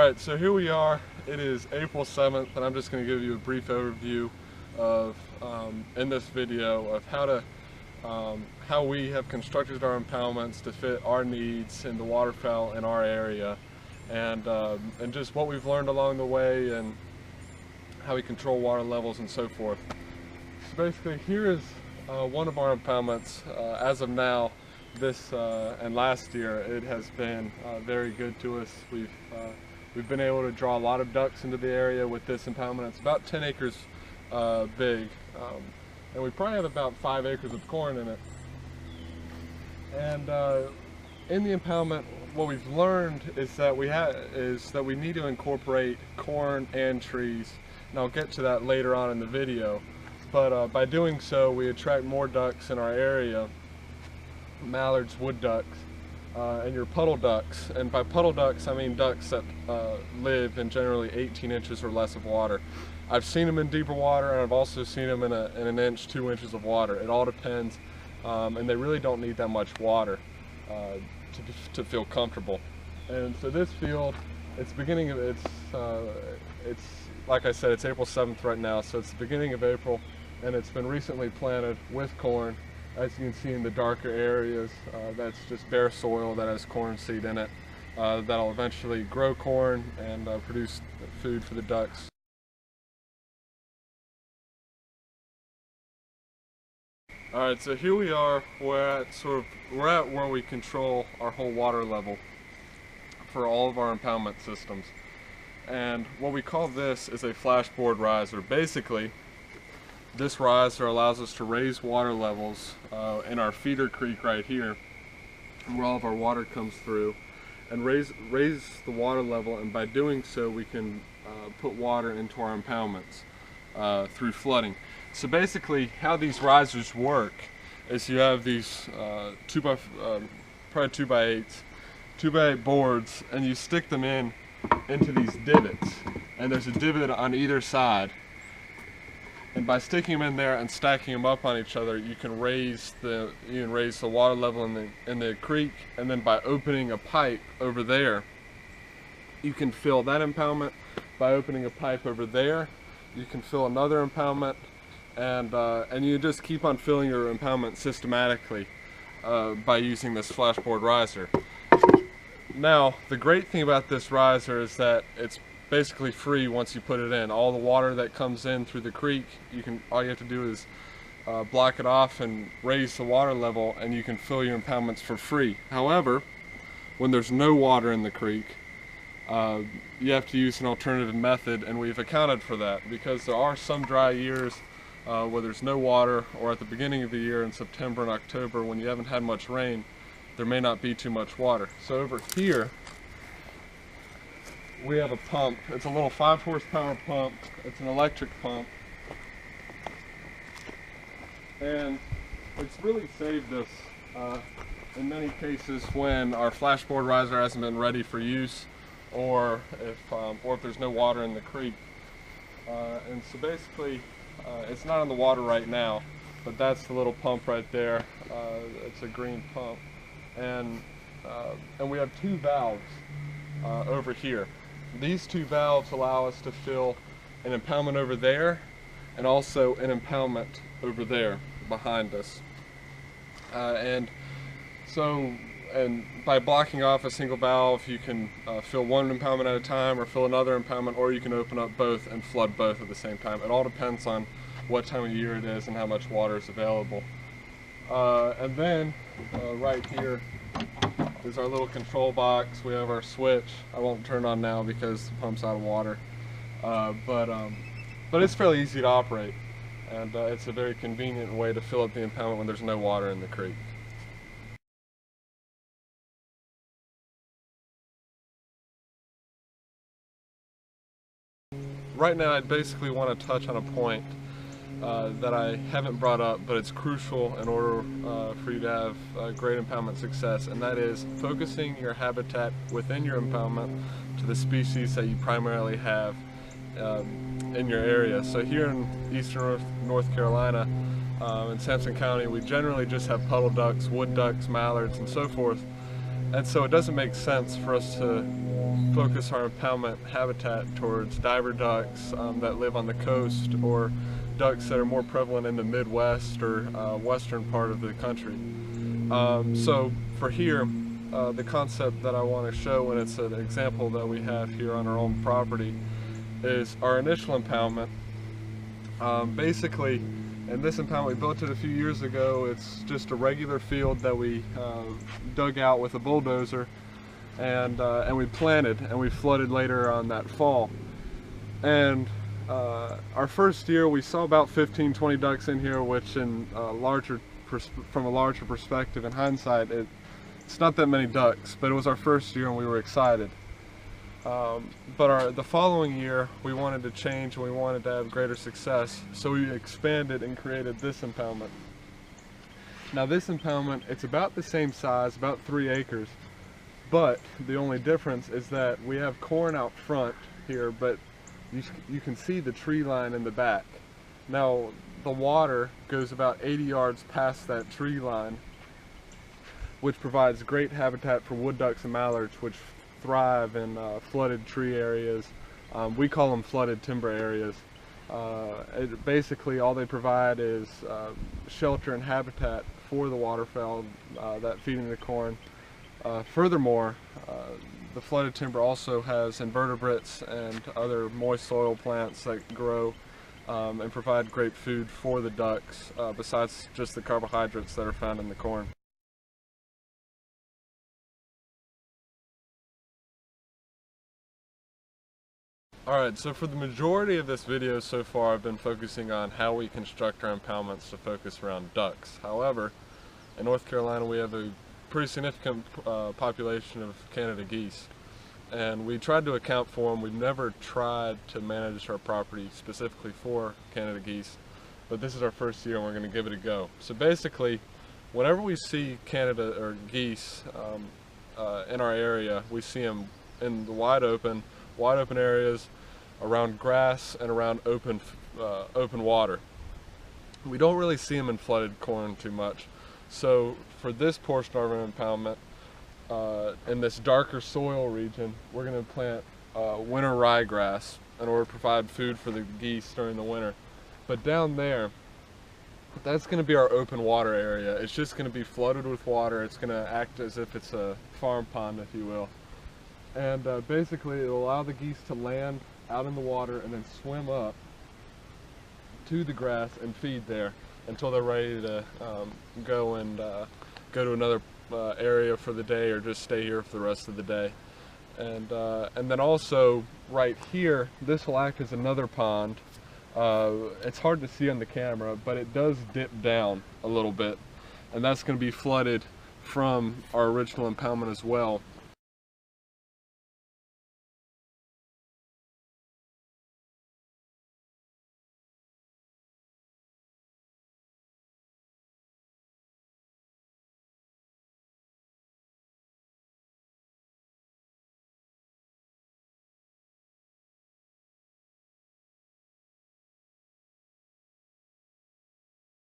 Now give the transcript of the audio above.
Alright, so here we are. It is April 7th, and I'm just going to give you a brief overview of, in this video, of how we have constructed our impoundments to fit our needs in the waterfowl in our area, and just what we've learned along the way and how we control water levels and so forth. So basically, here is one of our impoundments. As of now, this and last year, it has been very good to us. We've been able to draw a lot of ducks into the area with this impoundment. It's about 10 acres big, and we probably have about 5 acres of corn in it. And in the impoundment, what we've learned is that we need to incorporate corn and trees, and I'll get to that later on in the video. But by doing so, we attract more ducks in our area, mallards, wood ducks, and your puddle ducks. And by puddle ducks, I mean ducks that live in generally 18 inches or less of water. I've seen them in deeper water, and I've also seen them in an inch, 2 inches of water. It all depends, and they really don't need that much water to feel comfortable. And so this field, it's like I said, it's April 7th right now, so it's the beginning of April, and it's been recently planted with corn. As you can see in the darker areas, that's just bare soil that has corn seed in it. That'll eventually grow corn and produce food for the ducks. Alright, so here we are. We're at where we control our whole water level for all of our impoundment systems. And what we call this is a flashboard riser. Basically, this riser allows us to raise water levels in our feeder creek right here, where all of our water comes through, and raise the water level, and by doing so we can put water into our impoundments through flooding. So basically how these risers work is you have these probably 2x8 boards, and you stick them into these divots, and there's a divot on either side. And by sticking them in there and stacking them up on each other, you can raise the water level in the creek. And then by opening a pipe over there, you can fill that impoundment. By opening a pipe over there, you can fill another impoundment, and you just keep on filling your impoundment systematically by using this flashboard riser. Now, the great thing about this riser is that it's basically free once you put it in. All the water that comes in through the creek, all you have to do is block it off and raise the water level, and you can fill your impoundments for free. However, when there's no water in the creek, you have to use an alternative method, and we've accounted for that because there are some dry years where there's no water, or at the beginning of the year in September and October when you haven't had much rain, there may not be too much water. So over here we have a pump. It's a little 5 horsepower pump. It's an electric pump, and it's really saved us in many cases when our flashboard riser hasn't been ready for use, or if there's no water in the creek. And so basically, it's not in the water right now, but that's the little pump right there. It's a green pump, and we have 2 valves over here. These 2 valves allow us to fill an impoundment over there, and also an impoundment over there behind us. And by blocking off a single valve, you can fill one impoundment at a time, or fill another impoundment, or you can open up both and flood both at the same time. It all depends on what time of year it is and how much water is available. And then right here is our little control box. We have our switch. I won't turn on now because the pump's out of water. But it's fairly easy to operate, and it's a very convenient way to fill up the impoundment when there's no water in the creek. Right now, I'd basically want to touch on a point that I haven't brought up, but it's crucial in order for you to have great impoundment success, and that is focusing your habitat within your impoundment to the species that you primarily have in your area. So here in eastern North Carolina, in Sampson County, we generally just have puddle ducks, wood ducks, mallards, and so forth. And so it doesn't make sense for us to focus our impoundment habitat towards diver ducks that live on the coast, or ducks that are more prevalent in the Midwest or western part of the country. So for here, the concept that I want to show, and it's an example that we have here on our own property, is our initial impoundment. Basically, in this impoundment, we built it a few years ago. It's just a regular field that we dug out with a bulldozer, and we planted, and we flooded later on that fall. And our first year we saw about 15-20 ducks in here, which in from a larger perspective, in hindsight, it's not that many ducks, but it was our first year and we were excited. But the following year we wanted to change and we wanted to have greater success, so we expanded and created this impoundment. Now this impoundment, it's about the same size, about 3 acres, but the only difference is that we have corn out front here, but you can see the tree line in the back. Now the water goes about 80 yards past that tree line, which provides great habitat for wood ducks and mallards, which thrive in flooded tree areas. We call them flooded timber areas. Basically all they provide is shelter and habitat for the waterfowl that feed in the corn. Furthermore, the flooded timber also has invertebrates and other moist soil plants that grow and provide great food for the ducks, besides just the carbohydrates that are found in the corn. Alright, so for the majority of this video so far, I've been focusing on how we construct our impoundments to focus around ducks. However, in North Carolina we have a pretty significant population of Canada geese, and we tried to account for them. We've never tried to manage our property specifically for Canada geese, but this is our first year and we're going to give it a go. So basically, whenever we see Canada or geese in our area, we see them in the wide open areas, around grass and around open water. We don't really see them in flooded corn too much. So for this portion of our impoundment, in this darker soil region, we're going to plant winter ryegrass in order to provide food for the geese during the winter. But down there, that's going to be our open water area. It's just going to be flooded with water. It's going to act as if it's a farm pond, if you will. And basically it'll allow the geese to land out in the water and then swim up to the grass and feed there until they're ready to go to another area for the day, or just stay here for the rest of the day. And then also right here, this will act as another pond. It's hard to see on the camera, but it does dip down a little bit, and that's going to be flooded from our original impoundment as well.